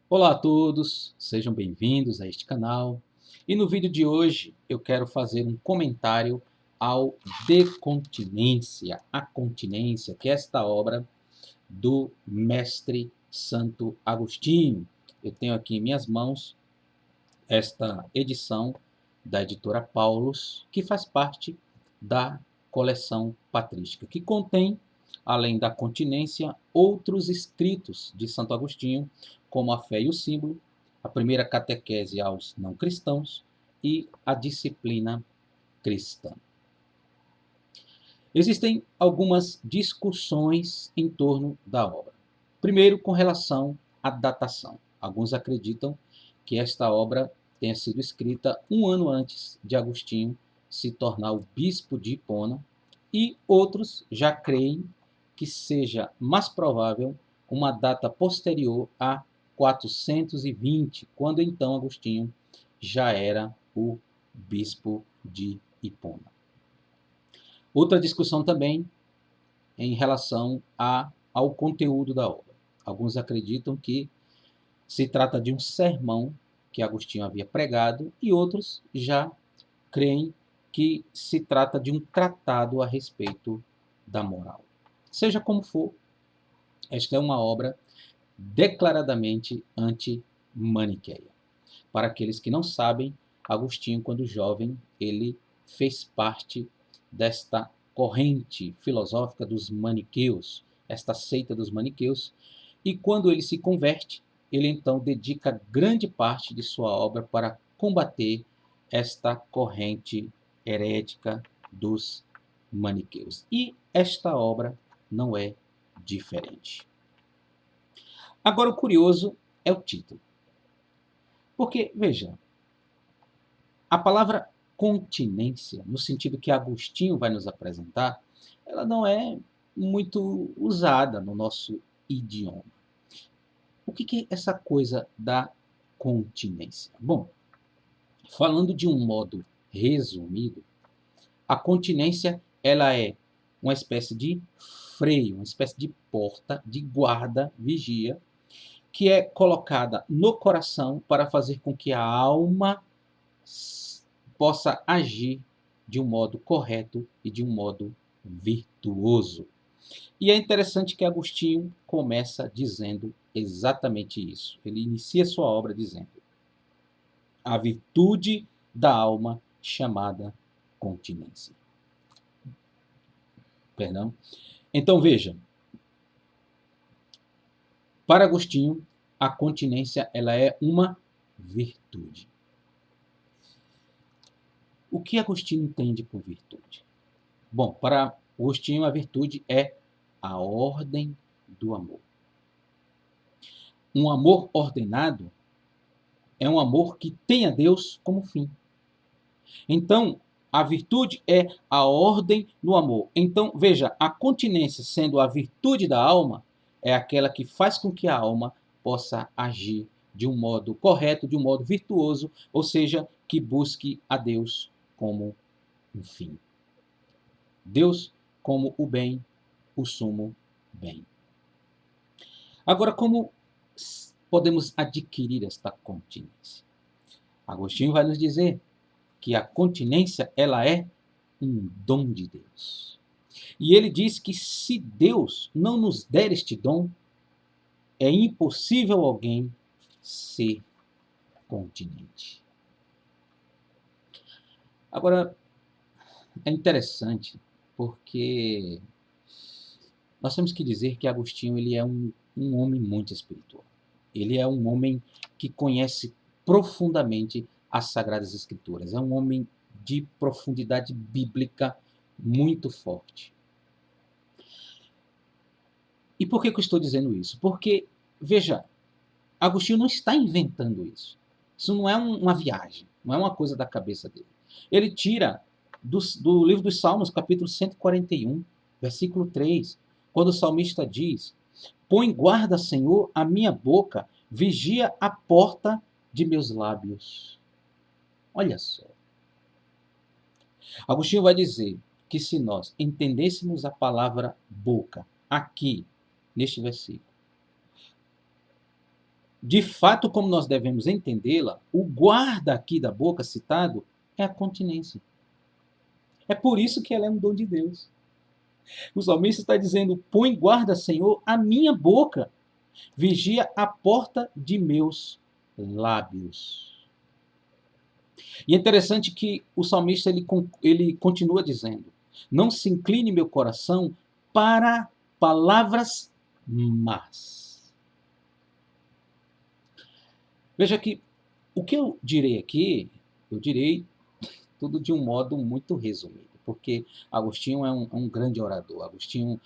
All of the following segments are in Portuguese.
Olá a todos, sejam bem-vindos a este canal. E no vídeo de hoje eu quero fazer um comentário ao De Continência, a Continência, que é esta obra do mestre Santo Agostinho. Eu tenho aqui em minhas mãos esta edição da editora Paulus, que faz parte da coleção patrística, que contém, além da continência, outros escritos de Santo Agostinho, como a fé e o símbolo, a primeira catequese aos não cristãos e a disciplina cristã. Existem algumas discussões em torno da obra. Primeiro, com relação à datação. Alguns acreditam que esta obra tenha sido escrita um ano antes de Agostinho se tornar o bispo de Hipona, e outros já creem que seja mais provável uma data posterior a 420, quando então Agostinho já era o bispo de Hipona. Outra discussão também em relação ao conteúdo da obra. Alguns acreditam que se trata de um sermão que Agostinho havia pregado, e outros já creem que se trata de um tratado a respeito da moral. Seja como for, esta é uma obra declaradamente anti-maniqueia. Para aqueles que não sabem, Agostinho, quando jovem, ele fez parte desta corrente filosófica dos maniqueus, esta seita dos maniqueus, e quando ele se converte, ele então dedica grande parte de sua obra para combater esta corrente herética dos maniqueus. E esta obra não é diferente. Agora, o curioso é o título. Porque, veja, a palavra continência, no sentido que Agostinho vai nos apresentar, ela não é muito usada no nosso idioma. O que é essa coisa da continência? Bom, falando de um modo resumido, a continência ela é uma espécie de freio, uma espécie de porta, de guarda, vigia, que é colocada no coração para fazer com que a alma possa agir de um modo correto e de um modo virtuoso. E é interessante que Agostinho começa dizendo exatamente isso. Ele inicia sua obra dizendo: a virtude da alma chamada continência. Perdão. Então veja, para Agostinho, a continência ela é uma virtude. O que Agostinho entende por virtude? Bom, para Agostinho a virtude é a ordem do amor. Um amor ordenado é um amor que tem a Deus como fim. Então, a virtude é a ordem no amor. Então, veja, a continência sendo a virtude da alma, é aquela que faz com que a alma possa agir de um modo correto, de um modo virtuoso, ou seja, que busque a Deus como um fim. Deus como o bem, o sumo bem. Agora, como podemos adquirir esta continência? Agostinho vai nos dizer que a continência ela é um dom de Deus. E ele diz que se Deus não nos der este dom, é impossível alguém ser continente. Agora, é interessante porque nós temos que dizer que Agostinho ele é um homem muito espiritual. Ele é um homem que conhece profundamente as Sagradas Escrituras. É um homem de profundidade bíblica muito forte. E por que eu estou dizendo isso? Porque, veja, Agostinho não está inventando isso. Isso não é uma viagem, não é uma coisa da cabeça dele. Ele tira do livro dos Salmos, capítulo 141, versículo 3, quando o salmista diz: põe guarda, Senhor, a minha boca, vigia a porta de meus lábios. Olha só. Agostinho vai dizer que se nós entendêssemos a palavra boca aqui, neste versículo, de fato, como nós devemos entendê-la, o guarda aqui da boca citado é a continência. É por isso que ela é um dom de Deus. O salmista está dizendo: põe guarda, Senhor, a minha boca, vigia a porta de meus lábios. E é interessante que o salmista ele continua dizendo: não se incline meu coração para palavras más. Veja que o que eu direi aqui, eu direi tudo de um modo muito resumido, porque Agostinho é um grande orador. Agostinho,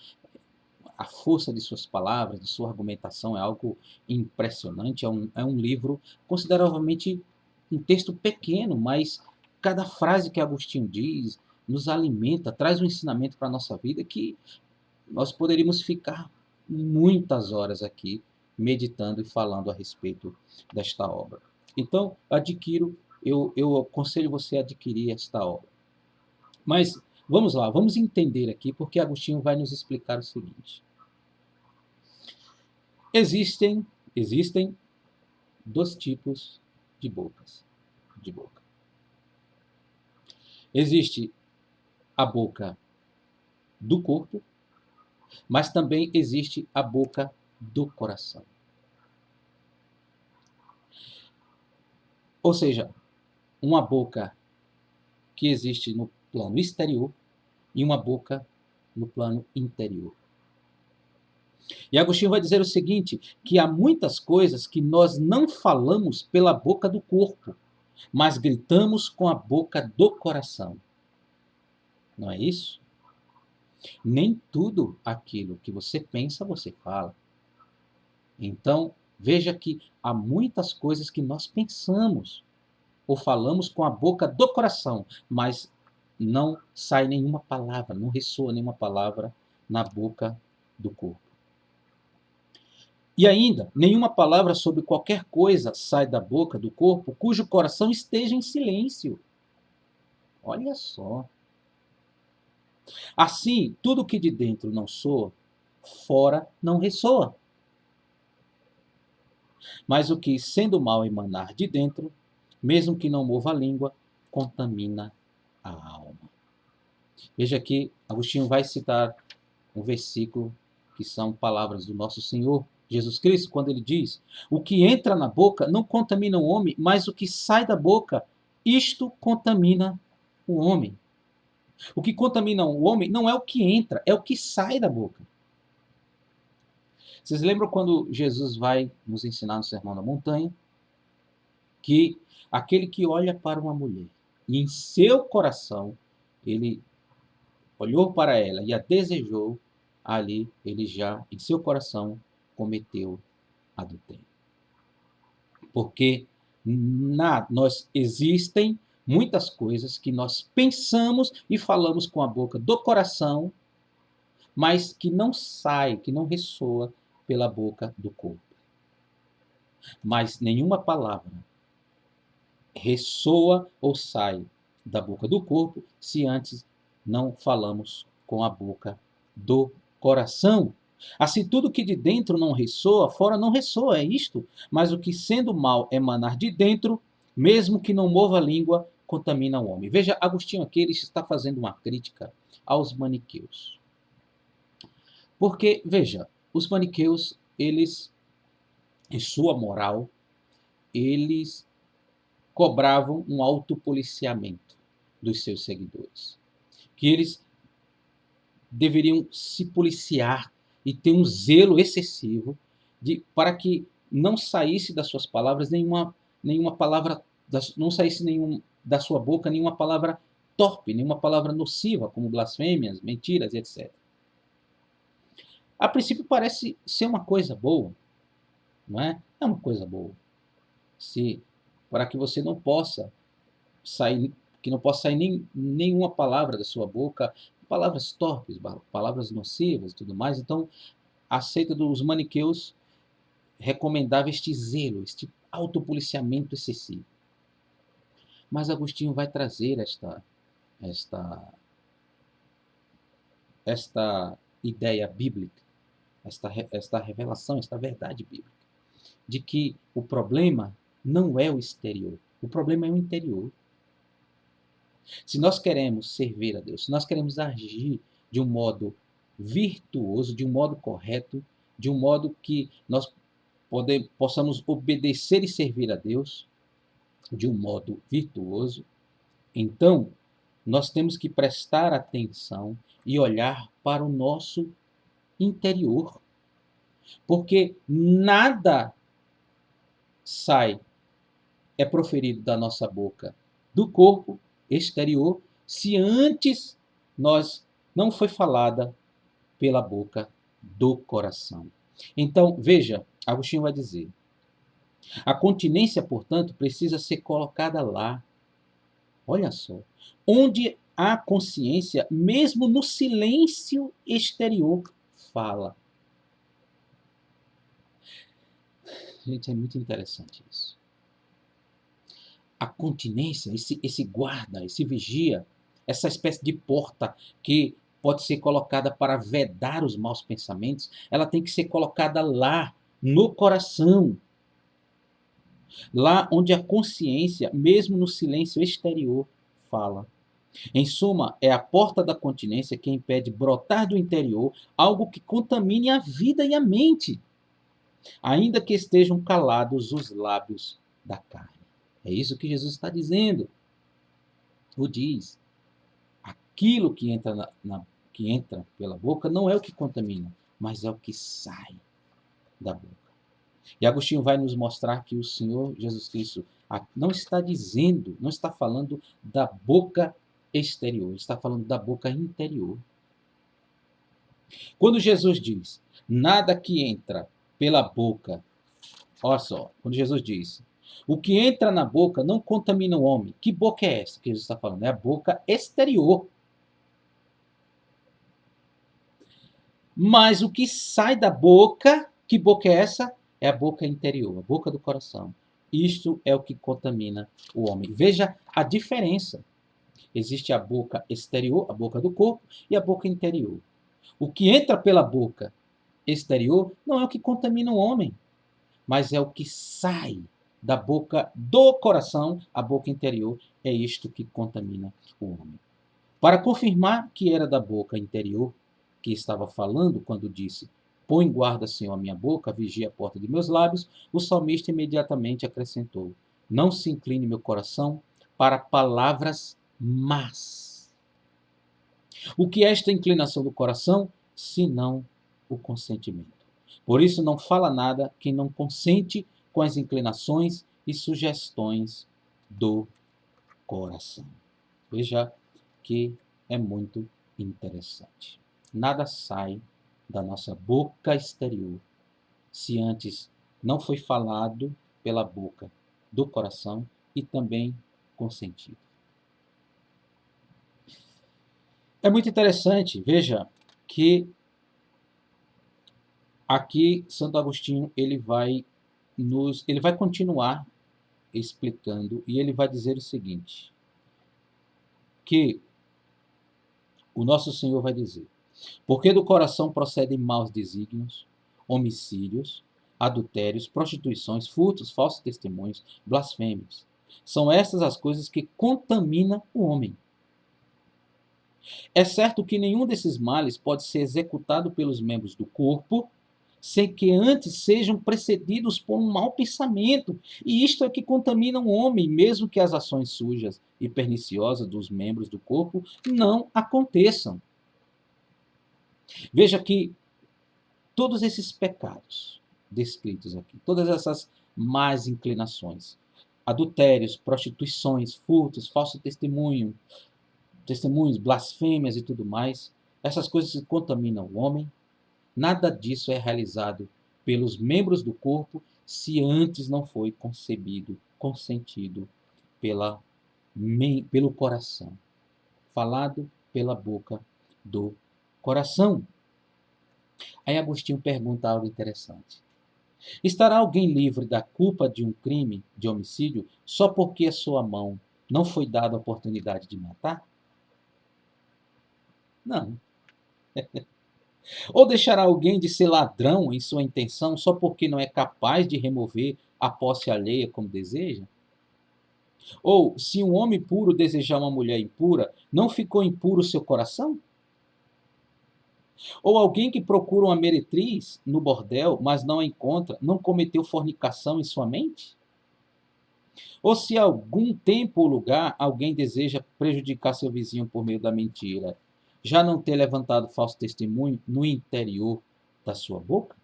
a força de suas palavras, de sua argumentação é algo impressionante. É um livro consideravelmente um texto pequeno, mas cada frase que Agostinho diz nos alimenta, traz um ensinamento para a nossa vida que nós poderíamos ficar muitas horas aqui meditando e falando a respeito desta obra. Então, eu aconselho você a adquirir esta obra. Mas vamos lá, vamos entender aqui, porque Agostinho vai nos explicar o seguinte. Existem dois tipos de bocas. De boca. Existe a boca do corpo, mas também existe a boca do coração. Ou seja, uma boca que existe no plano exterior e uma boca no plano interior. E Agostinho vai dizer o seguinte, que há muitas coisas que nós não falamos pela boca do corpo, mas gritamos com a boca do coração. Não é isso? Nem tudo aquilo que você pensa, você fala. Então, veja que há muitas coisas que nós pensamos ou falamos com a boca do coração, mas não sai nenhuma palavra, não ressoa nenhuma palavra na boca do corpo. E ainda, nenhuma palavra sobre qualquer coisa sai da boca do corpo cujo coração esteja em silêncio. Olha só. Assim, tudo que de dentro não soa, fora não ressoa. Mas o que, sendo mal emanar de dentro, mesmo que não mova a língua, contamina a alma. Veja aqui, Agostinho vai citar um versículo que são palavras do nosso Senhor Jesus Cristo, quando ele diz: o que entra na boca não contamina o homem, mas o que sai da boca, isto contamina o homem. O que contamina o homem não é o que entra, é o que sai da boca. Vocês lembram quando Jesus vai nos ensinar no Sermão da Montanha que aquele que olha para uma mulher e em seu coração ele olhou para ela e a desejou, ali ele já, em seu coração, cometeu adultério. Porque nós existem muitas coisas que nós pensamos e falamos com a boca do coração, mas que não sai, que não ressoa pela boca do corpo. Mas nenhuma palavra ressoa ou sai da boca do corpo se antes não falamos com a boca do coração. Assim, tudo que de dentro não ressoa, fora não ressoa, é isto. Mas o que sendo mal emanar de dentro, mesmo que não mova a língua, contamina o homem. Veja, Agostinho aqui ele está fazendo uma crítica aos maniqueus. Porque, veja, os maniqueus, eles, em sua moral, eles cobravam um autopoliciamento dos seus seguidores. Que eles deveriam se policiar e ter um zelo excessivo para que não saísse das suas palavras nenhuma palavra, não saísse da sua boca nenhuma palavra torpe, nenhuma palavra nociva, como blasfêmias, mentiras e etc. A princípio parece ser uma coisa boa, não é? É uma coisa boa. Para que você não possa sair, nenhuma palavra da sua boca, palavras torpes, palavras nocivas e tudo mais. Então, a seita dos maniqueus recomendava este zelo, este autopoliciamento excessivo. Mas Agostinho vai trazer esta ideia bíblica, esta revelação, esta verdade bíblica, de que o problema não é o exterior, o problema é o interior. Se nós queremos servir a Deus, se nós queremos agir de um modo virtuoso, de um modo correto, de um modo que nós possamos obedecer e servir a Deus de um modo virtuoso, então nós temos que prestar atenção e olhar para o nosso interior, porque nada é proferido da nossa boca, do corpo exterior, se antes nós não foi falada pela boca do coração. Então, veja, Agostinho vai dizer, a continência, portanto, precisa ser colocada lá. Olha só, onde a consciência, mesmo no silêncio exterior, fala. Gente, é muito interessante isso. A continência, esse guarda, esse vigia, essa espécie de porta que pode ser colocada para vedar os maus pensamentos, ela tem que ser colocada lá, no coração. Lá onde a consciência, mesmo no silêncio exterior, fala. Em suma, é a porta da continência que impede brotar do interior algo que contamine a vida e a mente, ainda que estejam calados os lábios da carne. É isso que Jesus está dizendo. O diz. Aquilo que entra pela boca não é o que contamina, mas é o que sai da boca. E Agostinho vai nos mostrar que o Senhor Jesus Cristo não está dizendo, não está falando da boca exterior, está falando da boca interior. Quando Jesus diz, nada que entra pela boca, olha só, quando Jesus diz, o que entra na boca não contamina o homem. Que boca é essa que Jesus está falando? É a boca exterior. Mas o que sai da boca, que boca é essa? É a boca interior, a boca do coração. Isto é o que contamina o homem. Veja a diferença. Existe a boca exterior, a boca do corpo, e a boca interior. O que entra pela boca exterior não é o que contamina o homem, mas é o que sai da boca do coração, a boca interior, é isto que contamina o homem. Para confirmar que era da boca interior que estava falando quando disse, põe guarda, Senhor, a minha boca, vigia a porta de meus lábios, o salmista imediatamente acrescentou, não se incline meu coração para palavras más. O que é esta inclinação do coração, senão o consentimento? Por isso não fala nada quem não consente com as inclinações e sugestões do coração. Veja que é muito interessante. Nada sai da nossa boca exterior se antes não foi falado pela boca do coração e também consentido. É muito interessante, veja, que aqui Santo Agostinho ele vai continuar explicando e ele vai dizer o seguinte, que o nosso Senhor vai dizer, porque do coração procedem maus desígnios, homicídios, adultérios, prostituições, furtos, falsos testemunhos, blasfêmias. São estas as coisas que contaminam o homem. É certo que nenhum desses males pode ser executado pelos membros do corpo sem que antes sejam precedidos por um mau pensamento. E isto é que contamina o homem, mesmo que as ações sujas e perniciosas dos membros do corpo não aconteçam. Veja que todos esses pecados descritos aqui, todas essas más inclinações, adultérios, prostituições, furtos, falso testemunho, testemunhos, blasfêmias e tudo mais, essas coisas que contaminam o homem, nada disso é realizado pelos membros do corpo se antes não foi concebido, consentido pelo coração, falado pela boca do coração. Aí Agostinho pergunta algo interessante. Estará alguém livre da culpa de um crime de homicídio só porque a sua mão não foi dada a oportunidade de matar? Não. Ou deixará alguém de ser ladrão em sua intenção só porque não é capaz de remover a posse alheia como deseja? Ou, se um homem puro desejar uma mulher impura, não ficou impuro o seu coração? Ou alguém que procura uma meretriz no bordel, mas não a encontra, não cometeu fornicação em sua mente? Ou se algum tempo ou lugar alguém deseja prejudicar seu vizinho por meio da mentira, já não ter levantado falso testemunho no interior da sua boca?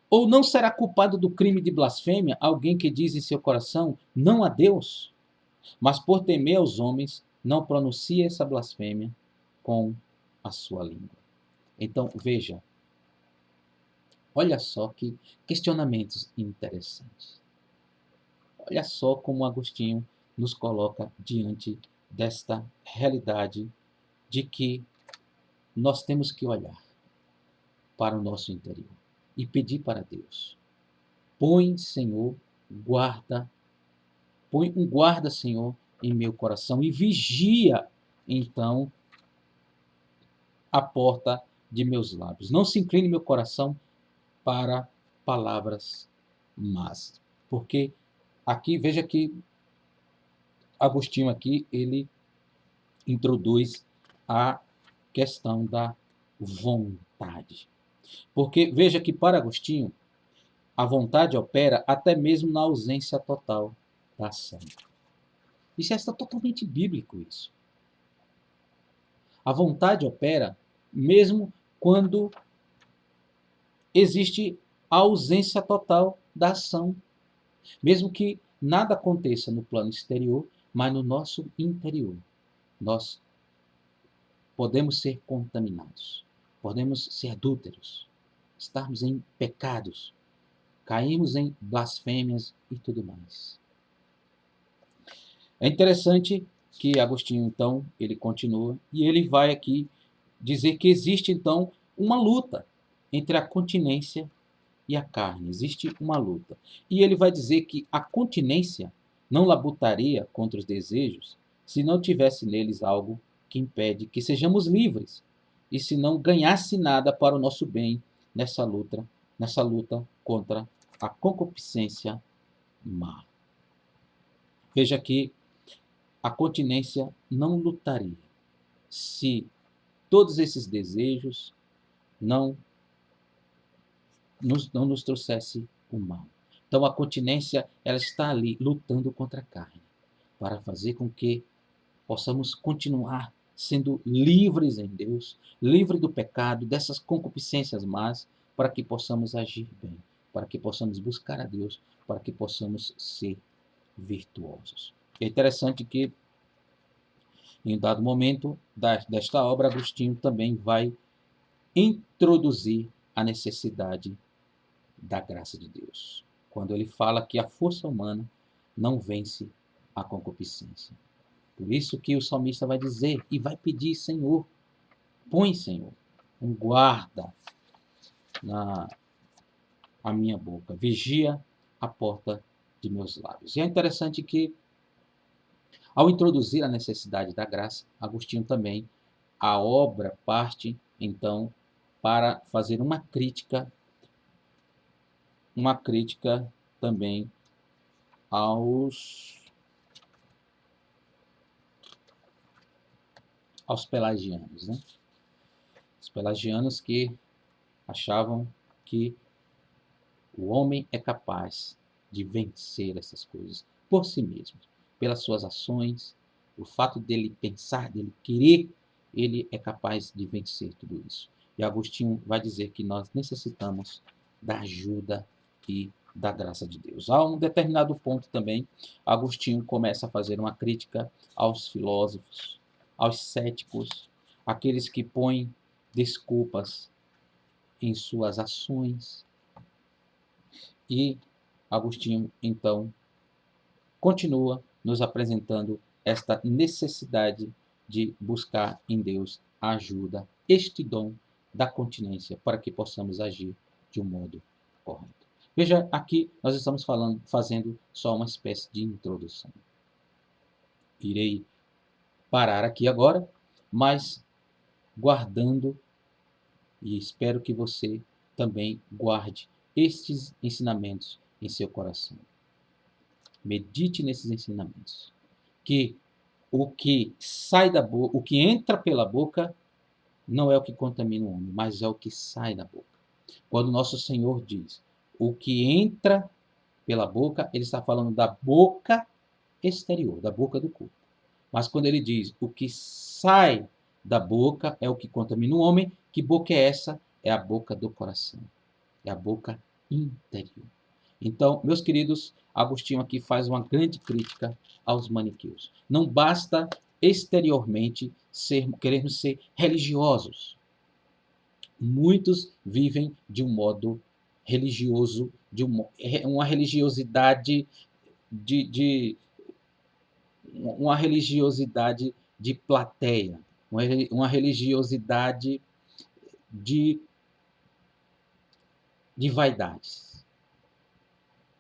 Ou não será culpado do crime de blasfêmia alguém que diz em seu coração não a Deus, mas por temer aos homens não pronuncia essa blasfêmia com a sua língua? Então, veja, olha só que questionamentos interessantes. Olha só como Agostinho nos coloca diante desta realidade de que nós temos que olhar para o nosso interior e pedir para Deus: põe, Senhor, guarda, põe um guarda, Senhor, em meu coração e vigia, então, a porta de meus lábios. Não se incline meu coração para palavras más. Porque aqui, veja que Agostinho aqui, ele introduz a questão da vontade. Porque veja que para Agostinho, a vontade opera até mesmo na ausência total da ação. Isso está totalmente bíblico, isso. A vontade opera mesmo quando existe a ausência total da ação. Mesmo que nada aconteça no plano exterior, mas no nosso interior, nós podemos ser contaminados, podemos ser adúlteros, estarmos em pecados, cairmos em blasfêmias e tudo mais. É interessante que Agostinho, então, ele continua e ele vai aqui dizer que existe, então, uma luta entre a continência e a carne. Existe uma luta. E ele vai dizer que a continência não labutaria contra os desejos se não tivesse neles algo que impede que sejamos livres e se não ganhasse nada para o nosso bem nessa luta contra a concupiscência má. Veja que a continência não lutaria se todos esses desejos não nos trouxesse o mal. Então a continência, ela está ali lutando contra a carne, para fazer com que possamos continuar sendo livres em Deus, livre do pecado, dessas concupiscências más, para que possamos agir bem, para que possamos buscar a Deus, para que possamos ser virtuosos. É interessante que, em um dado momento desta obra, Agostinho também vai introduzir a necessidade da graça de Deus, quando ele fala que a força humana não vence a concupiscência. Por isso que o salmista vai dizer e vai pedir: Senhor, põe, Senhor, um guarda na a minha boca, vigia a porta de meus lábios. E é interessante que, ao introduzir a necessidade da graça, Agostinho também, a obra parte, então, para fazer uma crítica também aos pelagianos, né? Os pelagianos que achavam que o homem é capaz de vencer essas coisas por si mesmo, pelas suas ações, o fato dele pensar, dele querer, ele é capaz de vencer tudo isso. E Agostinho vai dizer que nós necessitamos da ajuda e da graça de Deus. A um determinado ponto também, Agostinho começa a fazer uma crítica aos filósofos, aos céticos, aqueles que põem desculpas em suas ações. E Agostinho, então, continua nos apresentando esta necessidade de buscar em Deus a ajuda, este dom da continência, para que possamos agir de um modo correto. Veja, aqui nós estamos fazendo só uma espécie de introdução. Irei parar aqui agora, mas guardando E espero que você também guarde estes ensinamentos em seu coração. Medite nesses ensinamentos. Que o que sai da boca, o que entra pela boca, não é o que contamina o homem, mas é o que sai da boca. Quando nosso Senhor diz o que entra pela boca, ele está falando da boca exterior, da boca do corpo. Mas quando ele diz o que sai da boca é o que contamina o homem, que boca é essa? É a boca do coração. É a boca interior. Então, meus queridos, Agostinho aqui faz uma grande crítica aos maniqueus. Não basta exteriormente querermos ser religiosos. Muitos vivem de um modo religioso, uma religiosidade de uma religiosidade de plateia, uma religiosidade de, de vaidades,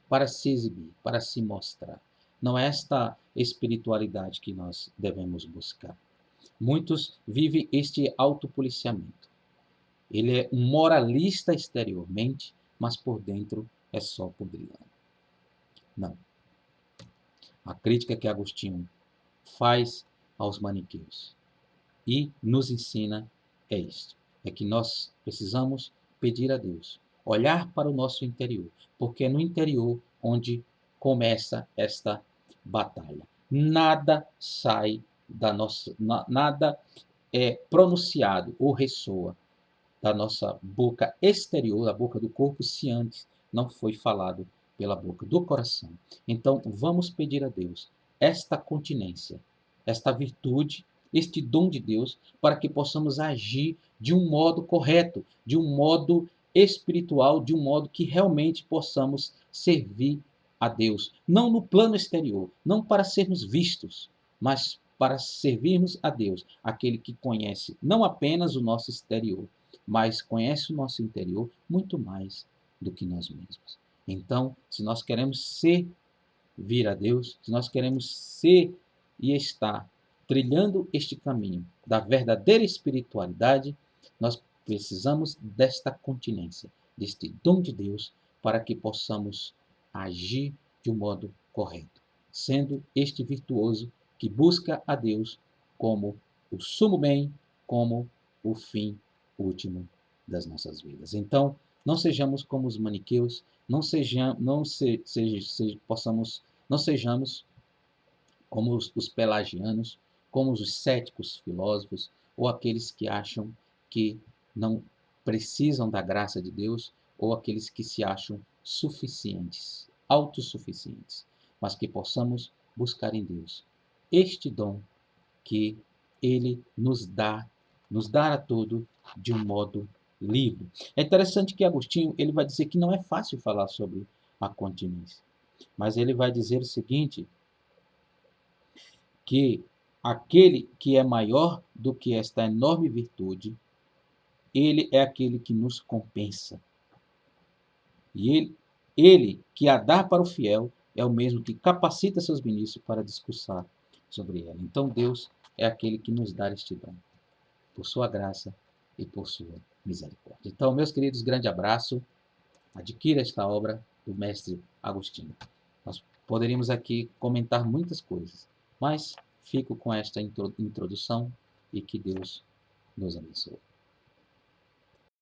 para se exibir, para se mostrar. Não é esta espiritualidade que nós devemos buscar. Muitos vivem este autopoliciamento. Ele é um moralista exteriormente, mas por dentro é só podridão. Não. A crítica que Agostinho faz aos maniqueus e nos ensina é isto: é que nós precisamos pedir a Deus, olhar para o nosso interior, porque é no interior onde começa esta batalha. Nada sai da nossa, nada é pronunciado ou ressoa da nossa boca exterior, da boca do corpo, se antes não foi falado pela boca do coração. Então, vamos pedir a Deus esta continência, esta virtude, este dom de Deus, para que possamos agir de um modo correto, de um modo espiritual, de um modo que realmente possamos servir a Deus. Não no plano exterior, não para sermos vistos, mas para servirmos a Deus, aquele que conhece não apenas o nosso exterior, mas conhece o nosso interior muito mais do que nós mesmos. Então, se nós queremos servir a Deus, se nós queremos ser e estar trilhando este caminho da verdadeira espiritualidade, nós precisamos desta continência, deste dom de Deus, para que possamos agir de um modo correto, sendo este virtuoso que busca a Deus como o sumo bem, como o fim último das nossas vidas. Então, não sejamos como os maniqueus, não sejamos como os pelagianos, como os céticos filósofos, ou aqueles que acham que não precisam da graça de Deus, ou aqueles que se acham suficientes, autossuficientes, mas que possamos buscar em Deus este dom que Ele nos dá a todo de um modo livre. É interessante que Agostinho ele vai dizer que não é fácil falar sobre a continência, mas ele vai dizer o seguinte, que aquele que é maior do que esta enorme virtude, ele é aquele que nos compensa. E ele que a dá para o fiel é o mesmo que capacita seus ministros para discursar sobre ela. Então Deus é aquele que nos dá este dom, por sua graça e por sua misericórdia. Então, meus queridos, grande abraço. Adquira esta obra do mestre Agostinho. Nós poderíamos aqui comentar muitas coisas, mas fico com esta introdução e que Deus nos abençoe.